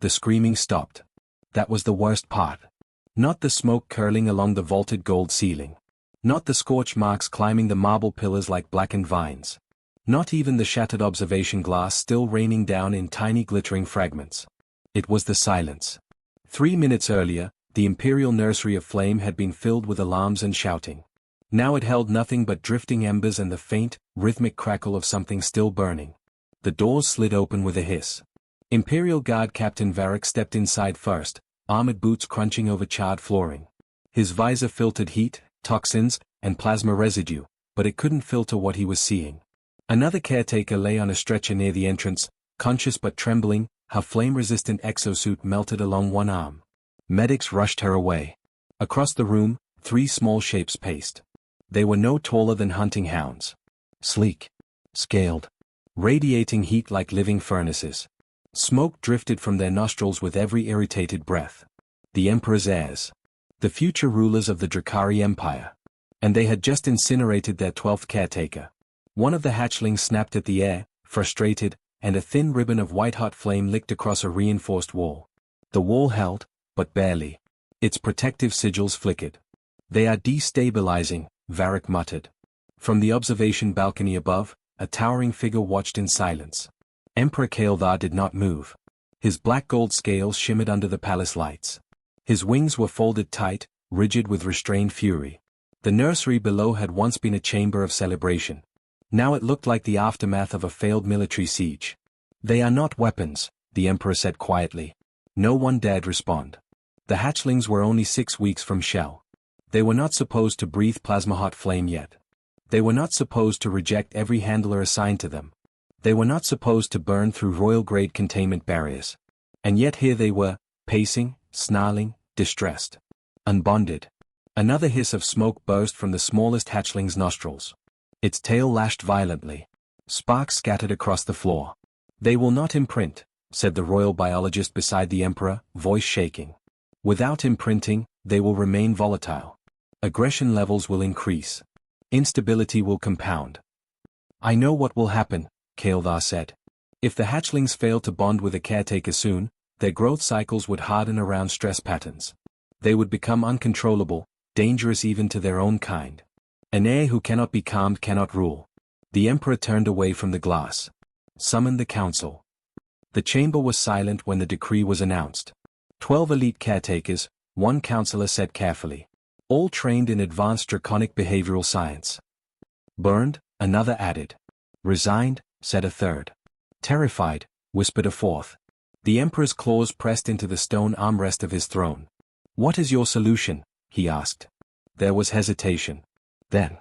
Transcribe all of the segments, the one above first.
The screaming stopped. That was the worst part. Not the smoke curling along the vaulted gold ceiling. Not the scorch marks climbing the marble pillars like blackened vines. Not even the shattered observation glass still raining down in tiny glittering fragments. It was the silence. 3 minutes earlier, the imperial nursery of flame had been filled with alarms and shouting. Now it held nothing but drifting embers and the faint, rhythmic crackle of something still burning. The doors slid open with a hiss. Imperial Guard Captain Varric stepped inside first, armored boots crunching over charred flooring. His visor filtered heat, toxins, and plasma residue, but it couldn't filter what he was seeing. Another caretaker lay on a stretcher near the entrance, conscious but trembling, her flame-resistant exosuit melted along one arm. Medics rushed her away. Across the room, 3 small shapes paced. They were no taller than hunting hounds. Sleek. Scaled. Radiating heat like living furnaces. Smoke drifted from their nostrils with every irritated breath. The Emperor's heirs. The future rulers of the Drakari Empire. And they had just incinerated their 12th caretaker. One of the hatchlings snapped at the air, frustrated, and a thin ribbon of white-hot flame licked across a reinforced wall. The wall held, but barely. Its protective sigils flickered. "They are destabilizing," Varric muttered. From the observation balcony above, a towering figure watched in silence. Emperor Kaeldar did not move. His black gold scales shimmered under the palace lights. His wings were folded tight, rigid with restrained fury. The nursery below had once been a chamber of celebration. Now it looked like the aftermath of a failed military siege. "They are not weapons," the Emperor said quietly. No one dared respond. The hatchlings were only 6 weeks from shell. They were not supposed to breathe plasma-hot flame yet. They were not supposed to reject every handler assigned to them. They were not supposed to burn through royal-grade containment barriers. And yet here they were, pacing, snarling, distressed. Unbonded. Another hiss of smoke burst from the smallest hatchling's nostrils. Its tail lashed violently. Sparks scattered across the floor. "They will not imprint," said the royal biologist beside the Emperor, voice shaking. "Without imprinting, they will remain volatile. Aggression levels will increase. Instability will compound." "I know what will happen," Kaeldar said. "If the hatchlings fail to bond with a caretaker soon, their growth cycles would harden around stress patterns. They would become uncontrollable, dangerous even to their own kind. An heir who cannot be calmed cannot rule." The Emperor turned away from the glass. "Summon the council." The chamber was silent when the decree was announced. 12 elite caretakers, one counselor said carefully. All trained in advanced draconic behavioral science. "Burned," another added. "Resigned," said a third. "Terrified," whispered a fourth. The Emperor's claws pressed into the stone armrest of his throne. "What is your solution?" he asked. There was hesitation. Then,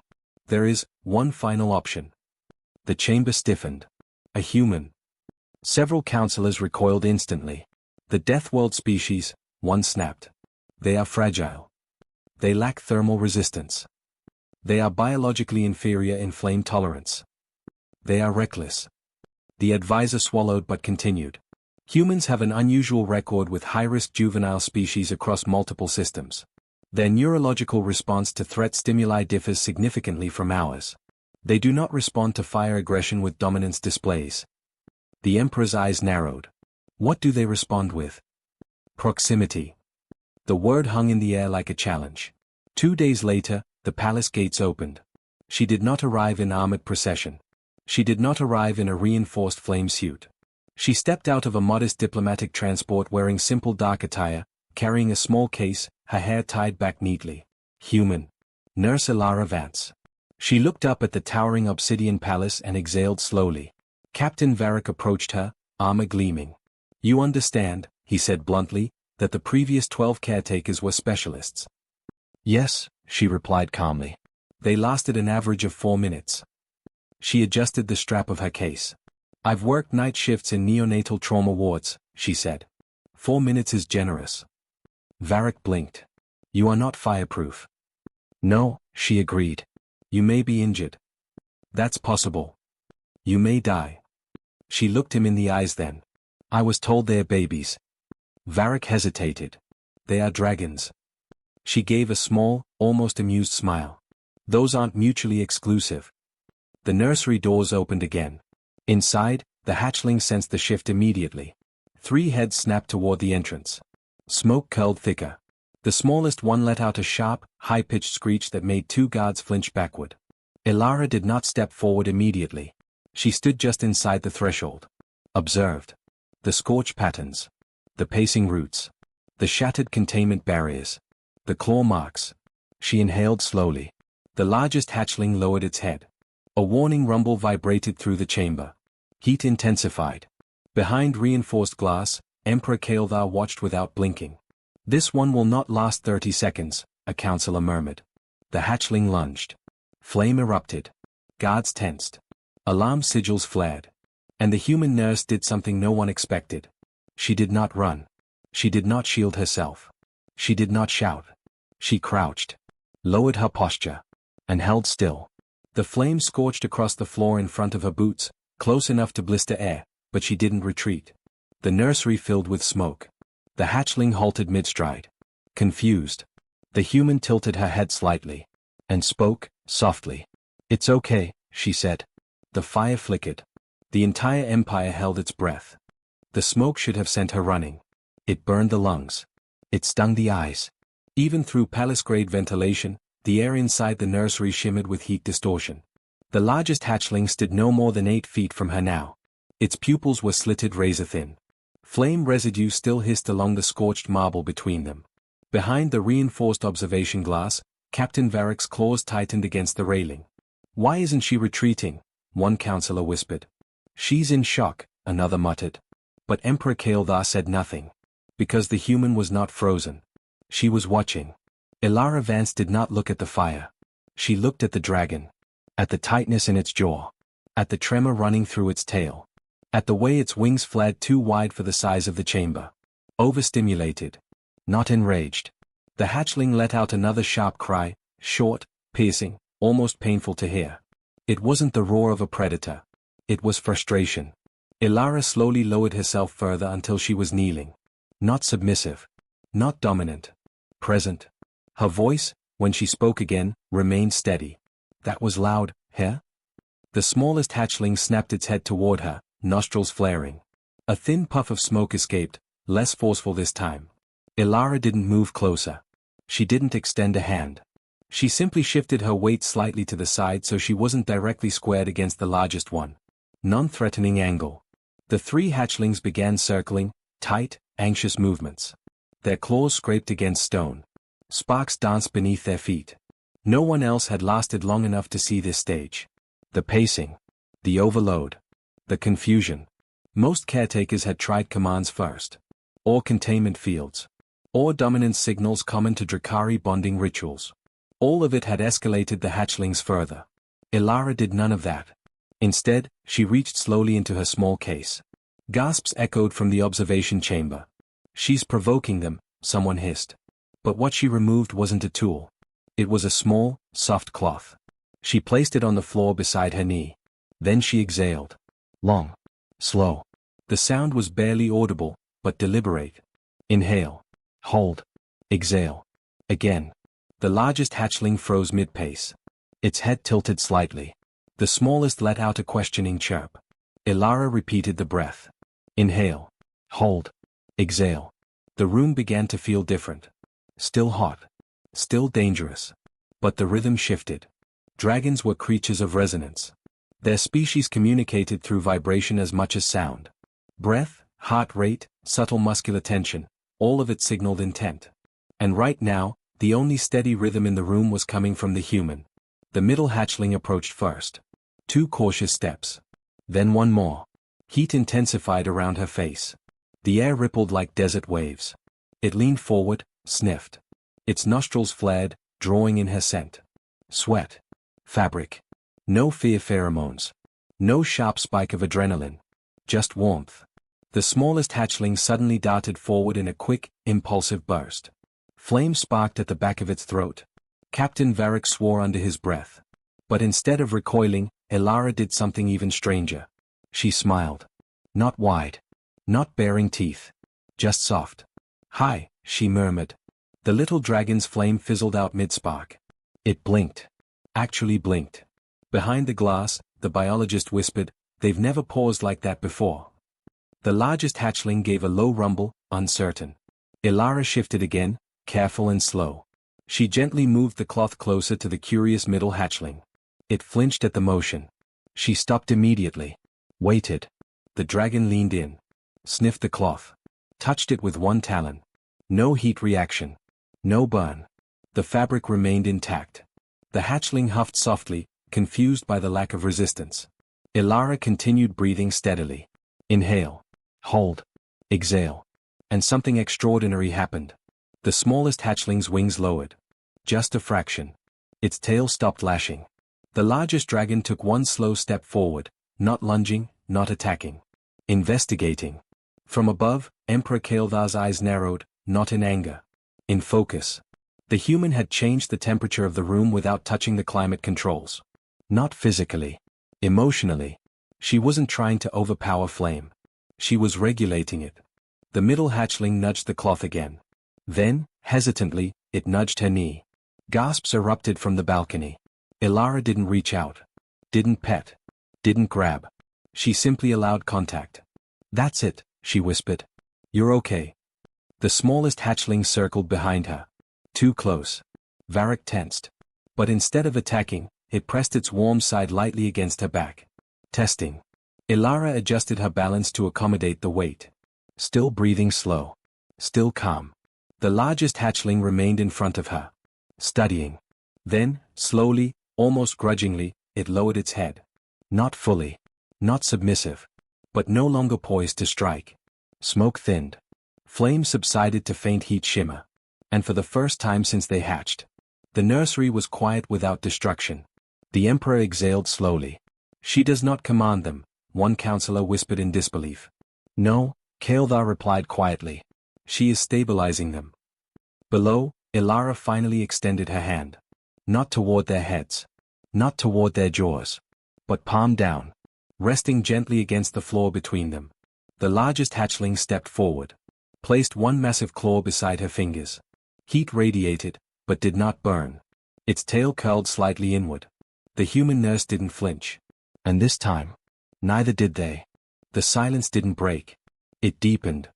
"There is one final option." The chamber stiffened. "A human." Several counselors recoiled instantly. "The Death World species," one snapped. "They are fragile. They lack thermal resistance. They are biologically inferior in flame tolerance. They are reckless." The advisor swallowed but continued. "Humans have an unusual record with high-risk juvenile species across multiple systems. Their neurological response to threat stimuli differs significantly from ours. They do not respond to fire aggression with dominance displays." The Emperor's eyes narrowed. "What do they respond with?" "Proximity." The word hung in the air like a challenge. 2 days later, the palace gates opened. She did not arrive in armored procession. She did not arrive in a reinforced flame suit. She stepped out of a modest diplomatic transport wearing simple dark attire, carrying a small case, her hair tied back neatly. Human. Nurse Ilara Vance. She looked up at the towering obsidian palace and exhaled slowly. Captain Varric approached her, armor gleaming. "You understand," he said bluntly, "that the previous 12 caretakers were specialists." "Yes," she replied calmly. "They lasted an average of 4 minutes." She adjusted the strap of her case. "I've worked night shifts in neonatal trauma wards," she said. 4 minutes is generous." Varric blinked. "You are not fireproof." "No," she agreed. "You may be injured." "That's possible." "You may die." She looked him in the eyes then. "I was told they're babies." Varric hesitated. "They are dragons." She gave a small, almost amused smile. "Those aren't mutually exclusive." The nursery doors opened again. Inside, the hatchling sensed the shift immediately. 3 heads snapped toward the entrance. Smoke curled thicker. The smallest one let out a sharp, high-pitched screech that made 2 guards flinch backward. Elara did not step forward immediately. She stood just inside the threshold. Observed. The scorch patterns. The pacing roots. The shattered containment barriers. The claw marks. She inhaled slowly. The largest hatchling lowered its head. A warning rumble vibrated through the chamber. Heat intensified. Behind reinforced glass, Emperor Kael'thar watched without blinking. "This one will not last 30 seconds, a counselor murmured. The hatchling lunged. Flame erupted. Guards tensed. Alarm sigils flared. And the human nurse did something no one expected. She did not run. She did not shield herself. She did not shout. She crouched. Lowered her posture. And held still. The flame scorched across the floor in front of her boots, close enough to blister air, but she didn't retreat. The nursery filled with smoke. The hatchling halted mid-stride. Confused. The human tilted her head slightly. And spoke, softly. "It's okay," she said. The fire flickered. The entire empire held its breath. The smoke should have sent her running. It burned the lungs. It stung the eyes. Even through palace-grade ventilation, the air inside the nursery shimmered with heat distortion. The largest hatchling stood no more than 8 feet from her now. Its pupils were slitted razor-thin. Flame residue still hissed along the scorched marble between them. Behind the reinforced observation glass, Captain Varric's claws tightened against the railing. "Why isn't she retreating?" one counselor whispered. "She's in shock," another muttered. But Emperor Kael'thar said nothing. Because the human was not frozen. She was watching. Elara Vance did not look at the fire. She looked at the dragon. At the tightness in its jaw. At the tremor running through its tail. At the way its wings flared too wide for the size of the chamber. Overstimulated. Not enraged. The hatchling let out another sharp cry, short, piercing, almost painful to hear. It wasn't the roar of a predator. It was frustration. Elara slowly lowered herself further until she was kneeling. Not submissive. Not dominant. Present. Her voice, when she spoke again, remained steady. "That was loud, Herr?" The smallest hatchling snapped its head toward her, nostrils flaring. A thin puff of smoke escaped, less forceful this time. Elara didn't move closer. She didn't extend a hand. She simply shifted her weight slightly to the side so she wasn't directly squared against the largest one. Non-threatening angle. The 3 hatchlings began circling, tight, anxious movements. Their claws scraped against stone. Sparks danced beneath their feet. No one else had lasted long enough to see this stage. The pacing. The overload. The confusion. Most caretakers had tried commands first. Or containment fields. Or dominance signals common to Drakari bonding rituals. All of it had escalated the hatchlings further. Elara did none of that. Instead, she reached slowly into her small case. Gasps echoed from the observation chamber. "She's provoking them," someone hissed. But what she removed wasn't a tool. It was a small, soft cloth. She placed it on the floor beside her knee. Then she exhaled. Long. Slow. The sound was barely audible, but deliberate. Inhale. Hold. Exhale. Again. The largest hatchling froze mid-pace. Its head tilted slightly. The smallest let out a questioning chirp. Elara repeated the breath. Inhale. Hold. Exhale. The room began to feel different. Still hot. Still dangerous. But the rhythm shifted. Dragons were creatures of resonance. Their species communicated through vibration as much as sound. Breath, heart rate, subtle muscular tension, all of it signaled intent. And right now, the only steady rhythm in the room was coming from the human. The middle hatchling approached first. 2 cautious steps. Then one more. Heat intensified around her face. The air rippled like desert waves. It leaned forward, sniffed. Its nostrils flared, drawing in her scent. Sweat. Fabric. No fear pheromones. No sharp spike of adrenaline. Just warmth. The smallest hatchling suddenly darted forward in a quick, impulsive burst. Flame sparked at the back of its throat. Captain Varric swore under his breath. But instead of recoiling, Elara did something even stranger. She smiled. Not wide. Not baring teeth. Just soft. "Hi," she murmured. The little dragon's flame fizzled out mid-spark. It blinked. Actually blinked. Behind the glass, the biologist whispered, "They've never paused like that before." The largest hatchling gave a low rumble, uncertain. Ilara shifted again, careful and slow. She gently moved the cloth closer to the curious middle hatchling. It flinched at the motion. She stopped immediately. Waited. The dragon leaned in. Sniffed the cloth. Touched it with one talon. No heat reaction. No burn. The fabric remained intact. The hatchling huffed softly, confused by the lack of resistance. Ilara continued breathing steadily. Inhale. Hold. Exhale. And something extraordinary happened. The smallest hatchling's wings lowered. Just a fraction. Its tail stopped lashing. The largest dragon took one slow step forward, not lunging, not attacking. Investigating. From above, Emperor Kael'thar's eyes narrowed, not in anger. In focus. The human had changed the temperature of the room without touching the climate controls. Not physically. Emotionally. She wasn't trying to overpower flame. She was regulating it. The middle hatchling nudged the cloth again. Then, hesitantly, it nudged her knee. Gasps erupted from the balcony. Ilara didn't reach out. Didn't pet. Didn't grab. She simply allowed contact. "That's it," she whispered. "You're okay." The smallest hatchling circled behind her. Too close. Varric tensed. But instead of attacking, it pressed its warm side lightly against her back. Testing. Ilara adjusted her balance to accommodate the weight. Still breathing slow. Still calm. The largest hatchling remained in front of her. Studying. Then, slowly, almost grudgingly, it lowered its head. Not fully. Not submissive. But no longer poised to strike. Smoke thinned. Flame subsided to faint heat shimmer. And for the first time since they hatched, the nursery was quiet without destruction. The Emperor exhaled slowly. "She does not command them," one counselor whispered in disbelief. "No," Kael'thar replied quietly. "She is stabilizing them." Below, Ilara finally extended her hand. Not toward their heads. Not toward their jaws. But palm down. Resting gently against the floor between them. The largest hatchling stepped forward. Placed one massive claw beside her fingers. Heat radiated, but did not burn. Its tail curled slightly inward. The human nurse didn't flinch. And this time, neither did they. The silence didn't break. It deepened.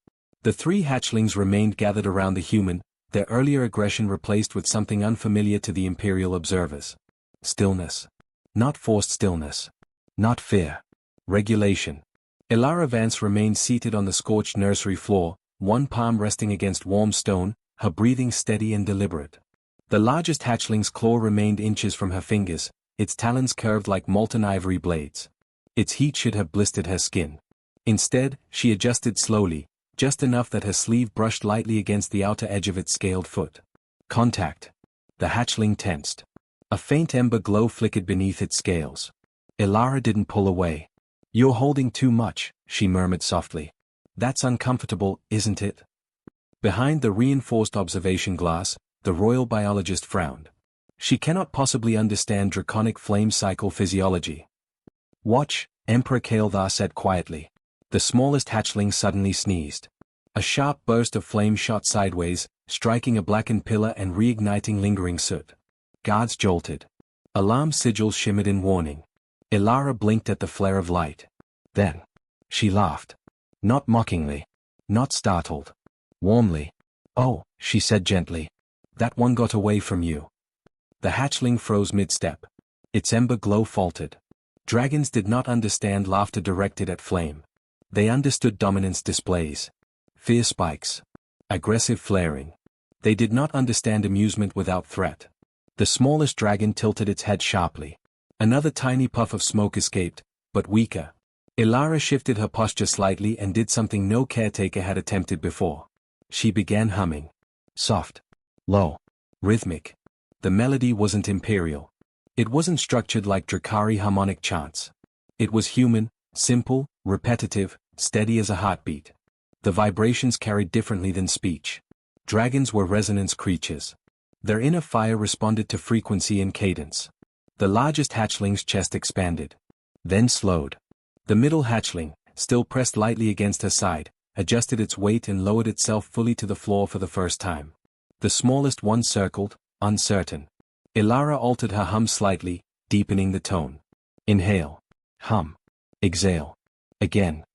The three hatchlings remained gathered around the human, their earlier aggression replaced with something unfamiliar to the Imperial observers. Stillness. Not forced stillness. Not fear. Regulation. Ilara Vance remained seated on the scorched nursery floor, one palm resting against warm stone, her breathing steady and deliberate. The largest hatchling's claw remained inches from her fingers, its talons curved like molten ivory blades. Its heat should have blistered her skin. Instead, she adjusted slowly, just enough that her sleeve brushed lightly against the outer edge of its scaled foot. Contact. The hatchling tensed. A faint ember glow flickered beneath its scales. Ilara didn't pull away. "You're holding too much," she murmured softly. "That's uncomfortable, isn't it?" Behind the reinforced observation glass, the royal biologist frowned. She cannot possibly understand draconic flame cycle physiology. "Watch," Emperor Kael'thar said quietly. The smallest hatchling suddenly sneezed. A sharp burst of flame shot sideways, striking a blackened pillar and reigniting lingering soot. Guards jolted. Alarm sigils shimmered in warning. Ilara blinked at the flare of light. Then, she laughed. Not mockingly. Not startled. Warmly. "Oh," she said gently. "That one got away from you." The hatchling froze mid-step. Its ember glow faltered. Dragons did not understand laughter directed at flame. They understood dominance displays. Fear spikes. Aggressive flaring. They did not understand amusement without threat. The smallest dragon tilted its head sharply. Another tiny puff of smoke escaped, but weaker. Ilara shifted her posture slightly and did something no caretaker had attempted before. She began humming. Soft. Low. Rhythmic. The melody wasn't imperial. It wasn't structured like Drakari harmonic chants. It was human, simple, repetitive, steady as a heartbeat. The vibrations carried differently than speech. Dragons were resonance creatures. Their inner fire responded to frequency and cadence. The largest hatchling's chest expanded. Then slowed. The middle hatchling, still pressed lightly against her side, adjusted its weight and lowered itself fully to the floor for the first time. The smallest one circled, uncertain. Ilara altered her hum slightly, deepening the tone. Inhale. Hum. Exhale. Again.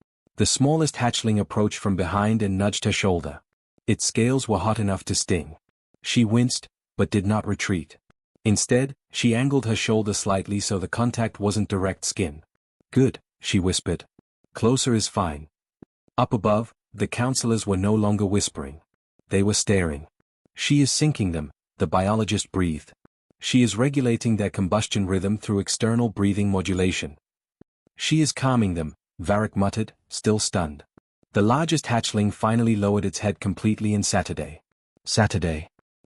The smallest hatchling approached from behind and nudged her shoulder. Its scales were hot enough to sting. She winced, but did not retreat. Instead, she angled her shoulder slightly so the contact wasn't direct skin. "Good," she whispered. "Closer is fine." Up above, the counselors were no longer whispering. They were staring. "She is sinking them," the biologist breathed. "She is regulating their combustion rhythm through external breathing modulation." "She is calming them," Varric muttered, still stunned. The largest hatchling finally lowered its head completely in Saturday.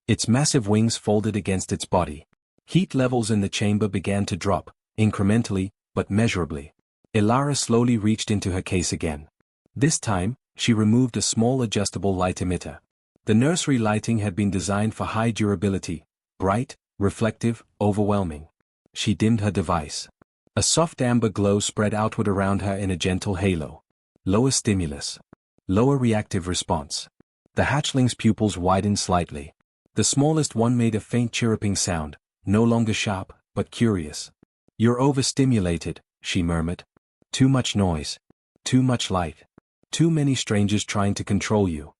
Its massive wings folded against its body. Heat levels in the chamber began to drop, incrementally, but measurably. Ilara slowly reached into her case again. This time, she removed a small adjustable light emitter. The nursery lighting had been designed for high durability, bright, reflective, overwhelming. She dimmed her device. A soft amber glow spread outward around her in a gentle halo. Lower stimulus. Lower reactive response. The hatchling's pupils widened slightly. The smallest one made a faint chirruping sound, no longer sharp, but curious. "You're overstimulated," she murmured. "Too much noise. Too much light. Too many strangers trying to control you."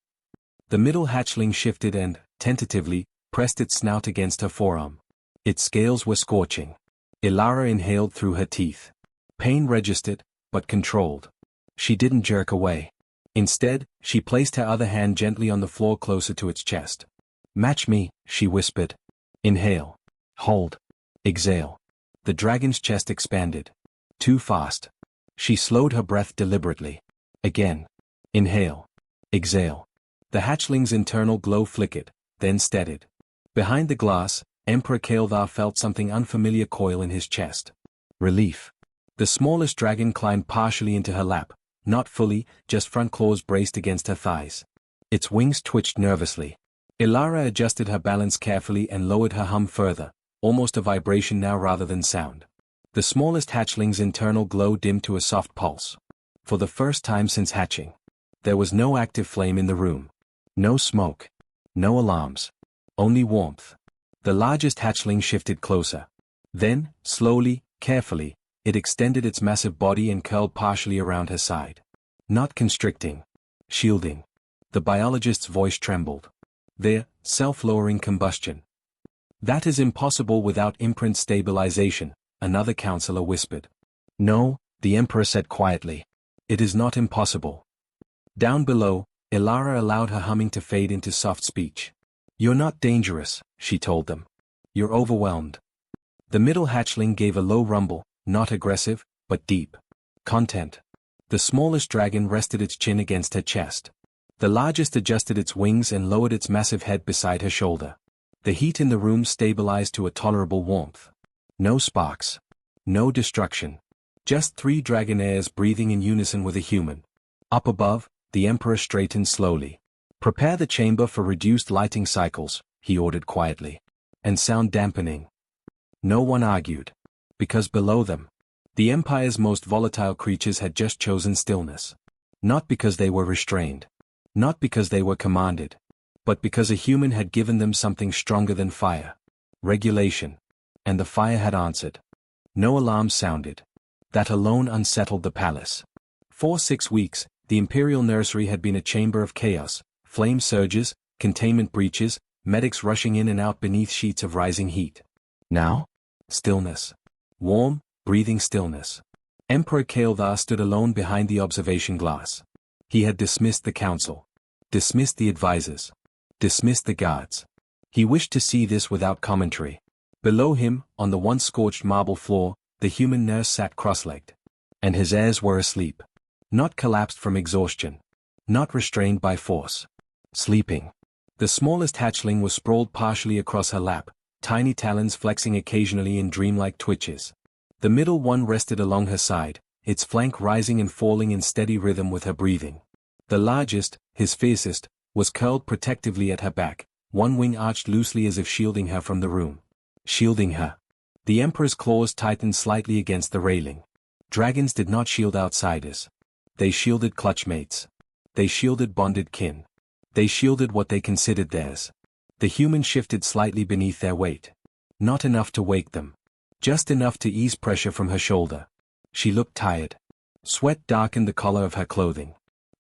The middle hatchling shifted and, tentatively, pressed its snout against her forearm. Its scales were scorching. Ilara inhaled through her teeth. Pain registered, but controlled. She didn't jerk away. Instead, she placed her other hand gently on the floor closer to its chest. "Match me," she whispered. "Inhale. Hold. Exhale." The dragon's chest expanded. Too fast. She slowed her breath deliberately. Again. Inhale. Exhale. The hatchling's internal glow flickered, then steadied. Behind the glass, Emperor Kael'thar felt something unfamiliar coil in his chest. Relief. The smallest dragon climbed partially into her lap, not fully, just front claws braced against her thighs. Its wings twitched nervously. Ilara adjusted her balance carefully and lowered her hum further, almost a vibration now rather than sound. The smallest hatchling's internal glow dimmed to a soft pulse. For the first time since hatching. There was no active flame in the room. No smoke. No alarms. Only warmth. The largest hatchling shifted closer. Then, slowly, carefully, it extended its massive body and curled partially around her side. Not constricting. Shielding. The biologist's voice trembled. "Their self-lowering combustion." "That is impossible without imprint stabilization," another counselor whispered. "No," the Emperor said quietly. "It is not impossible." Down below, Ilara allowed her humming to fade into soft speech. "You're not dangerous," she told them. "You're overwhelmed." The middle hatchling gave a low rumble, not aggressive, but deep. Content. The smallest dragon rested its chin against her chest. The largest adjusted its wings and lowered its massive head beside her shoulder. The heat in the room stabilized to a tolerable warmth. No sparks. No destruction. Just 3 dragonairs breathing in unison with a human. Up above, the Emperor straightened slowly. "Prepare the chamber for reduced lighting cycles," he ordered quietly. "And sound dampening." No one argued. Because below them, the Empire's most volatile creatures had just chosen stillness. Not because they were restrained. Not because they were commanded. But because a human had given them something stronger than fire. Regulation. And the fire had answered. No alarm sounded. That alone unsettled the palace. For 6 weeks, the Imperial Nursery had been a chamber of chaos. Flame surges, containment breaches, medics rushing in and out beneath sheets of rising heat. Now? Stillness. Warm, breathing stillness. Emperor Kael'thar stood alone behind the observation glass. He had dismissed the council. Dismissed the advisors. Dismissed the guards. He wished to see this without commentary. Below him, on the once scorched marble floor, the human nurse sat cross-legged. And his heirs were asleep. Not collapsed from exhaustion. Not restrained by force. Sleeping. The smallest hatchling was sprawled partially across her lap, tiny talons flexing occasionally in dreamlike twitches. The middle one rested along her side, its flank rising and falling in steady rhythm with her breathing. The largest, his fiercest, was curled protectively at her back, one wing arched loosely as if shielding her from the room. Shielding her. The Emperor's claws tightened slightly against the railing. Dragons did not shield outsiders. They shielded clutchmates. They shielded bonded kin. They shielded what they considered theirs. The human shifted slightly beneath their weight. Not enough to wake them. Just enough to ease pressure from her shoulder. She looked tired. Sweat darkened the collar of her clothing.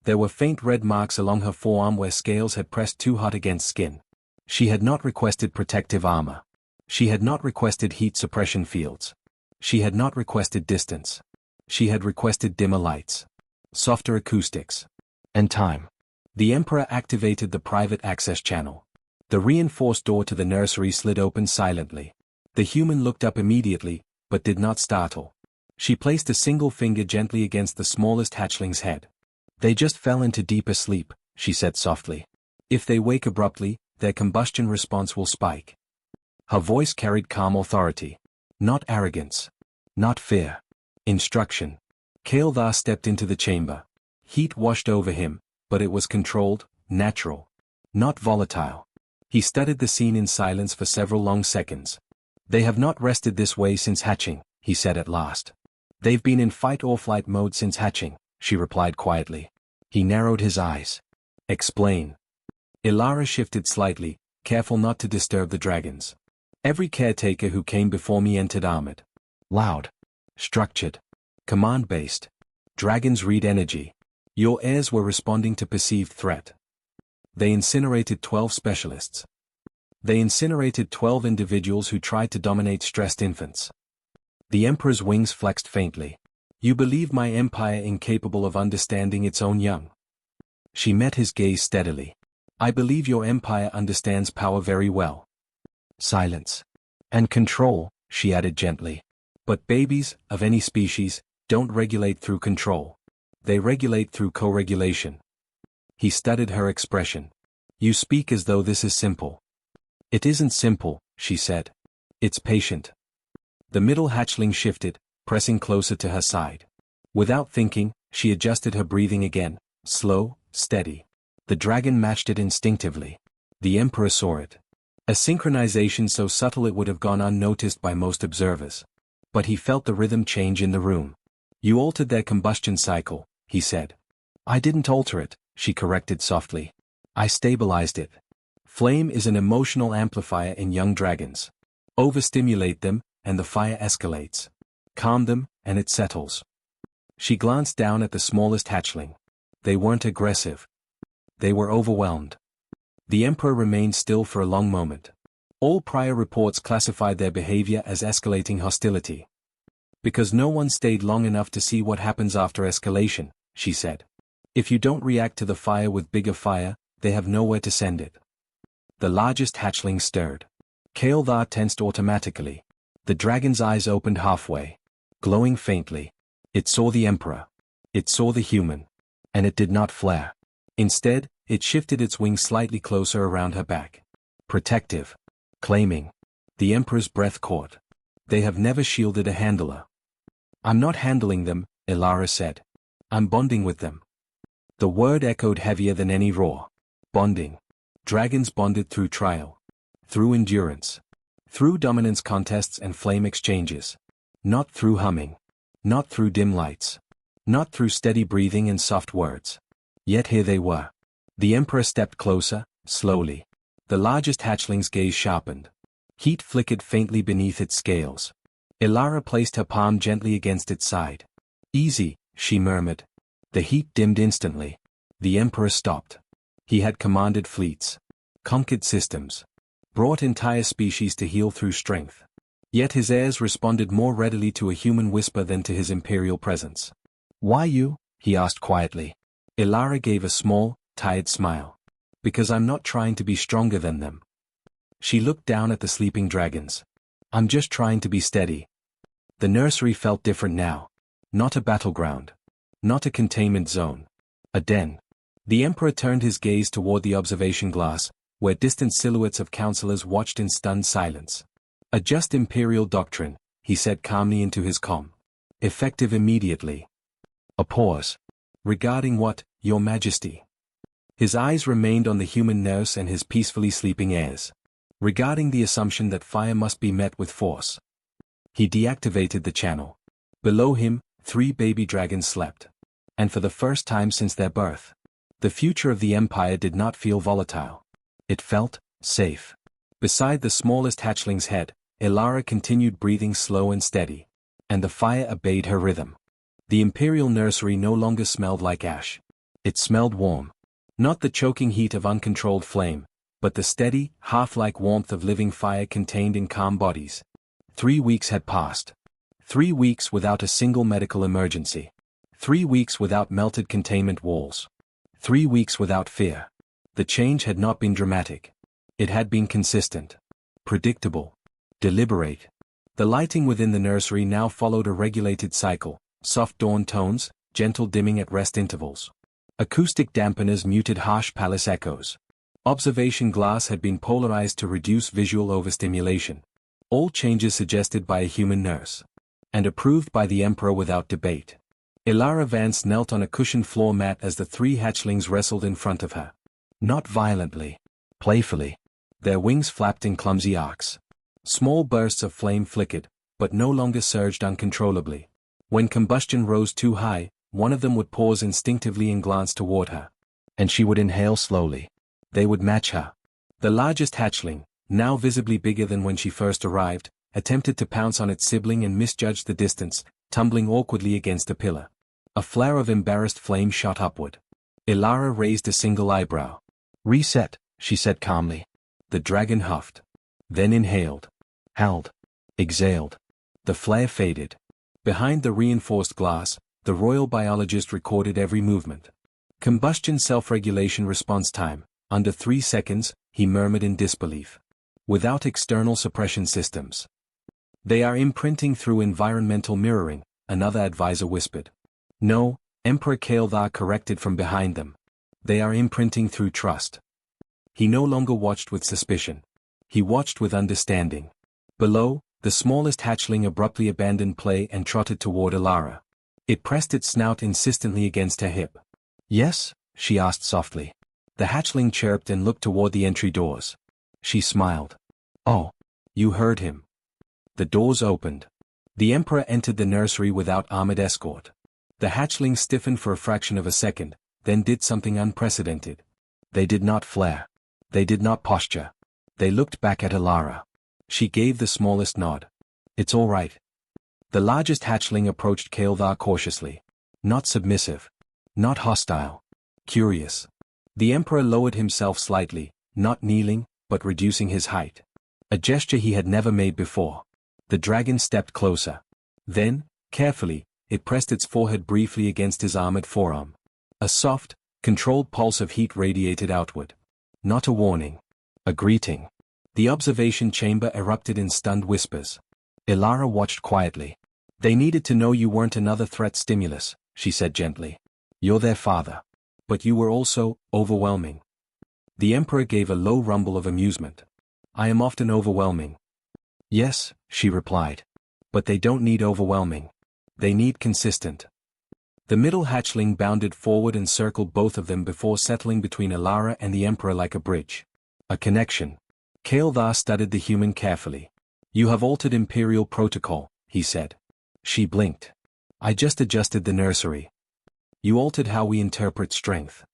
There were faint red marks along her forearm where scales had pressed too hot against skin. She had not requested protective armor. She had not requested heat suppression fields. She had not requested distance. She had requested dimmer lights, softer acoustics, and time. The Emperor activated the private access channel. The reinforced door to the nursery slid open silently. The human looked up immediately, but did not startle. She placed a single finger gently against the smallest hatchling's head. They just fell into deeper sleep, she said softly. If they wake abruptly, their combustion response will spike. Her voice carried calm authority. Not arrogance. Not fear. Instruction. Caretaker stepped into the chamber. Heat washed over him, but it was controlled, natural. Not volatile. He studied the scene in silence for several long seconds. They have not rested this way since hatching, he said at last. They've been in fight-or-flight mode since hatching, she replied quietly. He narrowed his eyes. Explain. Ilara shifted slightly, careful not to disturb the dragons. Every caretaker who came before me entered armored. Loud. Structured. Command-based. Dragons read energy. Your heirs were responding to perceived threat. They incinerated 12 specialists. They incinerated 12 individuals who tried to dominate stressed infants. The Emperor's wings flexed faintly. You believe my empire incapable of understanding its own young? She met his gaze steadily. I believe your empire understands power very well. Silence. And control, she added gently. But babies, of any species, don't regulate through control. They regulate through co-regulation. He studied her expression. You speak as though this is simple. It isn't simple, she said. It's patient. The middle hatchling shifted, pressing closer to her side. Without thinking, she adjusted her breathing again, slow, steady. The dragon matched it instinctively. The Emperor saw it. A synchronization so subtle it would have gone unnoticed by most observers. But he felt the rhythm change in the room. You altered their combustion cycle, he said. I didn't alter it, she corrected softly. I stabilized it. Flame is an emotional amplifier in young dragons. Overstimulate them, and the fire escalates. Calm them, and it settles. She glanced down at the smallest hatchling. They weren't aggressive. They were overwhelmed. The Emperor remained still for a long moment. All prior reports classified their behavior as escalating hostility. Because no one stayed long enough to see what happens after escalation, she said. If you don't react to the fire with bigger fire, they have nowhere to send it. The largest hatchling stirred. Caretaker tensed automatically. The dragon's eyes opened halfway. Glowing faintly. It saw the Emperor. It saw the human. And it did not flare. Instead, it shifted its wings slightly closer around her back. Protective. Claiming. The Emperor's breath caught. They have never shielded a handler. I'm not handling them, Ilara said. I'm bonding with them. The word echoed heavier than any roar. Bonding. Dragons bonded through trial. Through endurance. Through dominance contests and flame exchanges. Not through humming. Not through dim lights. Not through steady breathing and soft words. Yet here they were. The Emperor stepped closer, slowly. The largest hatchling's gaze sharpened. Heat flickered faintly beneath its scales. Ilara placed her palm gently against its side. Easy, she murmured. The heat dimmed instantly. The Emperor stopped. He had commanded fleets. Conquered systems. Brought entire species to heal through strength. Yet his heirs responded more readily to a human whisper than to his imperial presence. Why you? He asked quietly. Ilara gave a small, tired smile. Because I'm not trying to be stronger than them. She looked down at the sleeping dragons. I'm just trying to be steady. The nursery felt different now. Not a battleground. Not a containment zone. A den. The Emperor turned his gaze toward the observation glass, where distant silhouettes of counselors watched in stunned silence. Adjust imperial doctrine, he said calmly into his comm. Effective immediately. A pause. Regarding what, Your Majesty? His eyes remained on the human nurse and his peacefully sleeping heirs. Regarding the assumption that fire must be met with force. He deactivated the channel. Below him, 3 baby dragons slept. And for the first time since their birth, the future of the Empire did not feel volatile. It felt safe. Beside the smallest hatchling's head, Ilara continued breathing slow and steady. And the fire obeyed her rhythm. The imperial nursery no longer smelled like ash. It smelled warm. Not the choking heat of uncontrolled flame, but the steady, half-like warmth of living fire contained in calm bodies. 3 weeks had passed. 3 weeks without a single medical emergency. 3 weeks without melted containment walls. 3 weeks without fear. The change had not been dramatic. It had been consistent. Predictable. Deliberate. The lighting within the nursery now followed a regulated cycle, soft dawn tones, gentle dimming at rest intervals. Acoustic dampeners muted harsh palace echoes. Observation glass had been polarized to reduce visual overstimulation. All changes suggested by a human nurse. And approved by the Emperor without debate. Ilara Vance knelt on a cushioned floor mat as the 3 hatchlings wrestled in front of her. Not violently. Playfully. Their wings flapped in clumsy arcs. Small bursts of flame flickered, but no longer surged uncontrollably. When combustion rose too high, one of them would pause instinctively and glance toward her. And she would inhale slowly. They would match her. The largest hatchling, now visibly bigger than when she first arrived, attempted to pounce on its sibling and misjudged the distance, tumbling awkwardly against a pillar. A flare of embarrassed flame shot upward. Ilara raised a single eyebrow. "Reset," she said calmly. The dragon huffed. Then inhaled. Held. Exhaled. The flare faded. Behind the reinforced glass, the royal biologist recorded every movement. "Combustion self-regulation response time, under 3 seconds," he murmured in disbelief. "Without external suppression systems." "They are imprinting through environmental mirroring," another advisor whispered. "No," Emperor Kael'thar corrected from behind them. "They are imprinting through trust." He no longer watched with suspicion. He watched with understanding. Below, the smallest hatchling abruptly abandoned play and trotted toward Ilara. It pressed its snout insistently against her hip. "Yes?" she asked softly. The hatchling chirped and looked toward the entry doors. She smiled. "Oh. You heard him." The doors opened. The Emperor entered the nursery without armored escort. The hatchlings stiffened for a fraction of a second, then did something unprecedented. They did not flare. They did not posture. They looked back at Ilara. She gave the smallest nod. "It's all right." The largest hatchling approached Kael'thar cautiously. Not submissive. Not hostile. Curious. The Emperor lowered himself slightly, not kneeling, but reducing his height. A gesture he had never made before. The dragon stepped closer. Then, carefully, it pressed its forehead briefly against his armored forearm. A soft, controlled pulse of heat radiated outward. Not a warning. A greeting. The observation chamber erupted in stunned whispers. Ilara watched quietly. "They needed to know you weren't another threat stimulus," she said gently. "You're their father. But you were also overwhelming." The Emperor gave a low rumble of amusement. "I am often overwhelming." "Yes," she replied. "But they don't need overwhelming. They need consistent." The middle hatchling bounded forward and circled both of them before settling between Ilara and the Emperor like a bridge. A connection. Kael'thar studied the human carefully. "You have altered imperial protocol," he said. She blinked. "I just adjusted the nursery." "You altered how we interpret strength."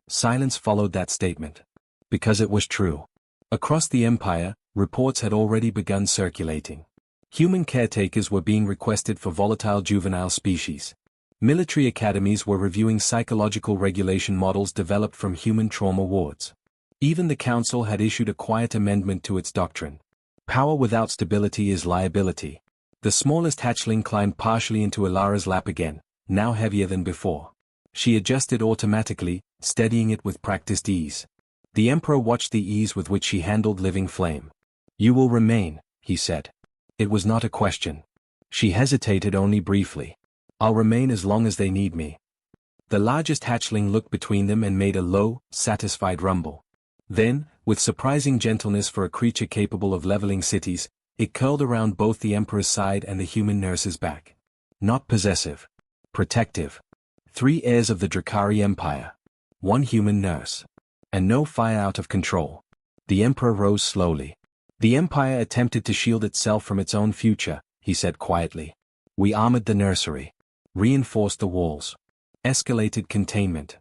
Silence followed that statement. Because it was true. Across the Empire, reports had already begun circulating. Human caretakers were being requested for volatile juvenile species. Military academies were reviewing psychological regulation models developed from human trauma wards. Even the Council had issued a quiet amendment to its doctrine. Power without stability is liability. The smallest hatchling climbed partially into Ilara's lap again, now heavier than before. She adjusted automatically, steadying it with practiced ease. The Emperor watched the ease with which she handled living flame. "You will remain," he said. It was not a question. She hesitated only briefly. "I'll remain as long as they need me." The largest hatchling looked between them and made a low, satisfied rumble. Then, with surprising gentleness for a creature capable of leveling cities, it curled around both the Emperor's side and the human nurse's back. Not possessive. Protective. 3 heirs of the Drakari Empire. 1 human nurse. And no fire out of control. The Emperor rose slowly. "The Empire attempted to shield itself from its own future," he said quietly. "We armored the nursery. Reinforced the walls. Escalated containment."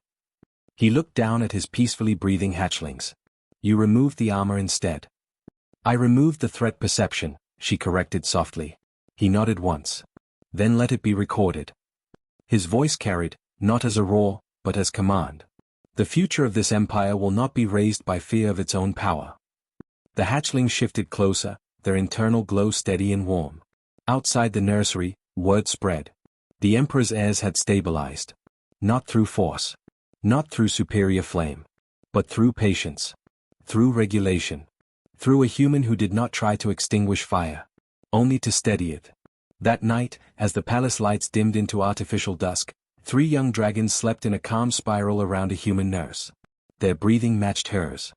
He looked down at his peacefully breathing hatchlings. "You removed the armor instead." "I removed the threat perception," she corrected softly. He nodded once. "Then let it be recorded." His voice carried, not as a roar, but as command. The future of this empire will not be raised by fear of its own power. The hatchlings shifted closer, their internal glow steady and warm. Outside the nursery, word spread. The emperor's heirs had stabilized. Not through force. Not through superior flame. But through patience. Through regulation. Through a human who did not try to extinguish fire. Only to steady it. That night, as the palace lights dimmed into artificial dusk, 3 young dragons slept in a calm spiral around a human nurse. Their breathing matched hers.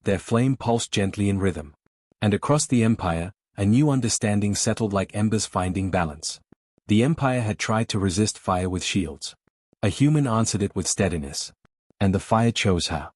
Their flame pulsed gently in rhythm. And across the empire, a new understanding settled like embers finding balance. The empire had tried to resist fire with shields. A human answered it with steadiness. And the fire chose her.